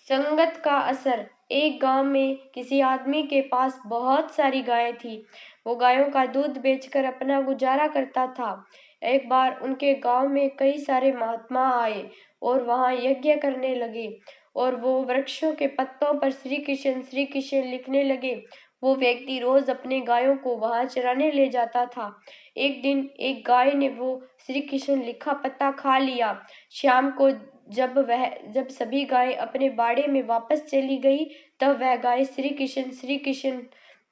संगत का असर। एक गांव में किसी आदमी के पास बहुत सारी गायें थी। वो गायों का दूध बेचकर अपना गुजारा करता था। एक बार उनके गांव में कई सारे महात्मा आए और वहां यज्ञ करने लगे और वो वृक्षों के पत्तों पर श्री कृष्ण लिखने लगे। वो व्यक्ति रोज अपने गायों को वहां चराने ले जाता था। एक दिन एक गाय ने वो श्री कृष्ण लिखा पत्ता खा लिया। शाम को जब सभी गायें अपने बाड़े में वापस चली गई, तब वह गाय श्री कृष्ण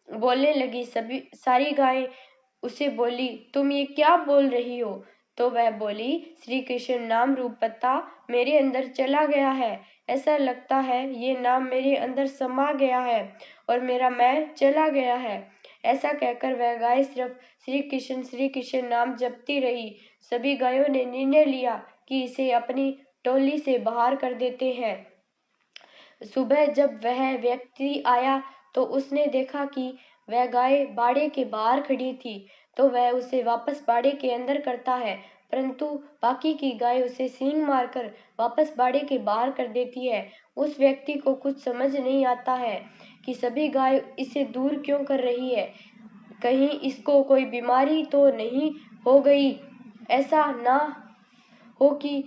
बोलने लगी। सभी सारी गायें उसे बोली, तुम ये क्या बोल रही हो? तो वह बोली, श्री कृष्ण नाम रूप पत्ता मेरे अंदर चला गया है। ऐसा लगता है ये नाम मेरे अंदर समा गया है और मेरा मैं चला गया है। ऐसा कहकर वह गाय सिर्फ श्री कृष्ण नाम जपती रही। सभी गायों ने निर्णय लिया कि इसे अपनी टोली से बाहर कर देते हैं। सुबह जब वह व्यक्ति आया तो उसने देखा कि वह गाय बाड़े के बाहर खड़ी थी। तो वह उसे वापस बाड़े के अंदर करता है, परंतु बाकी की गाय उसे सींग मारकर वापस बाड़े के बाहर कर देती है। उस व्यक्ति को कुछ समझ नहीं आता है कि सभी गाय इसे दूर क्यों कर रही है। कहीं इसको कोई बीमारी तो नहीं हो गई? ऐसा ना हो कि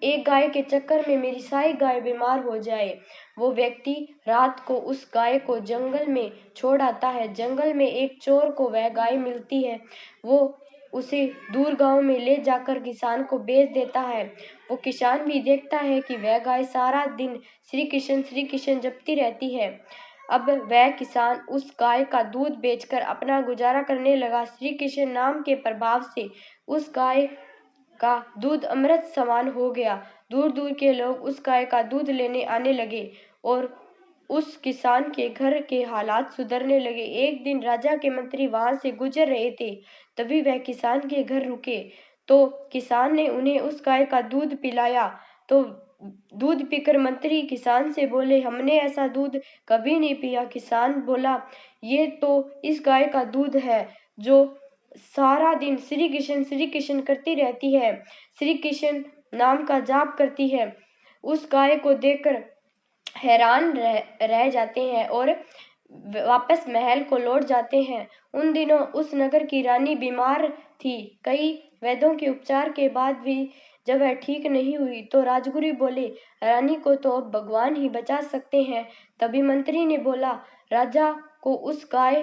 एक गाय के चक्कर में मेरी सारी गाय बीमार हो जाए। वो व्यक्ति रात को उस गाय को जंगल में छोड़ आता है। जंगल में एक चोर को वह गाय मिलती है। वो उसे दूर गांव में ले जाकर किसान को बेच देता है। वो किसान भी देखता है कि वह गाय सारा दिन श्री कृष्ण जपती रहती है। अब वह किसान उस गाय का दूध बेचकर अपना गुजारा करने लगा। श्री कृष्ण नाम के प्रभाव से उस गाय का दूध अमृत समान हो गया। दूर दूर के लोग उस गाय का दूध लेने आने लगे और उस किसान के घर के हालात सुधरने लगे। एक दिन राजा के मंत्री वहां से गुजर रहे थे, तभी वह किसान के घर रुके। तो किसान ने उन्हें उस गाय का दूध पिलाया। तो दूध पीकर मंत्री किसान से बोले, हमने ऐसा दूध कभी नहीं पिया। किसान बोला, ये तो इस गाय का दूध है जो सारा दिन श्री कृष्ण करती रहती है, श्री कृष्ण नाम का जाप करती है। उस गाय को देखकर हैरान रह जाते हैं और वापस महल को लौट जाते हैं। उन दिनों उस नगर की रानी बीमार थी। कई वैद्यों के उपचार के बाद भी जब वह ठीक नहीं हुई तो राजगुरु बोले, रानी को तो अब भगवान ही बचा सकते हैं। तभी मंत्री ने बोला, राजा को उस गाय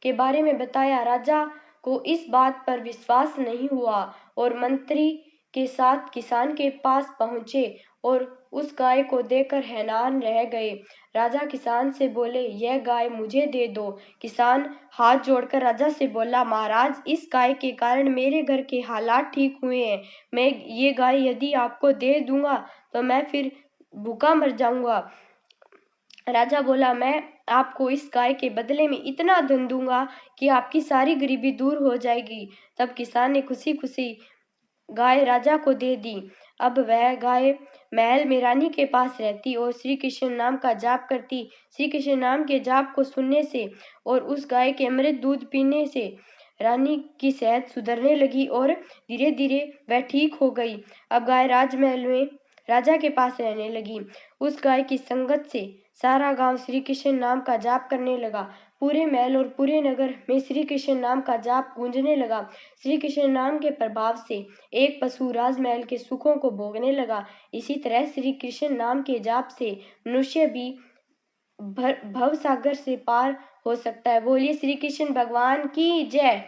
के बारे में बताया। राजा को इस बात पर विश्वास नहीं हुआ और मंत्री के साथ किसान के पास पहुंचे और उस गाय को देखकर हैरान रह गए। राजा किसान से बोले, यह गाय मुझे दे दो। किसान हाथ जोड़कर राजा से बोला, महाराज, इस गाय के कारण मेरे घर के हालात ठीक हुए हैं। मैं ये गाय यदि आपको दे दूंगा तो मैं फिर भूखा मर जाऊंगा। राजा बोला, मैं आपको इस गाय के बदले में इतना धन दूंगा कि आपकी सारी गरीबी दूर हो जाएगी। तब किसान ने खुशी खुशी गाय राजा को दे दी। अब वह गाय महल में रानी के पास रहती और श्री कृष्ण नाम का जाप करती। श्री कृष्ण नाम के जाप को सुनने से और उस गाय के अमृत दूध पीने से रानी की सेहत सुधरने लगी और धीरे धीरे वह ठीक हो गई। अब गाय राजमहल में राजा के पास रहने लगी। उस गाय की संगत से सारा गांव श्री कृष्ण नाम का जाप करने लगा। पूरे महल और पूरे नगर में श्री कृष्ण नाम का जाप गूंजने लगा। श्री कृष्ण नाम के प्रभाव से एक पशु राजमहल के सुखों को भोगने लगा। इसी तरह श्री कृष्ण नाम के जाप से मनुष्य भी भव सागर से पार हो सकता है। बोलिए श्री कृष्ण भगवान की जय।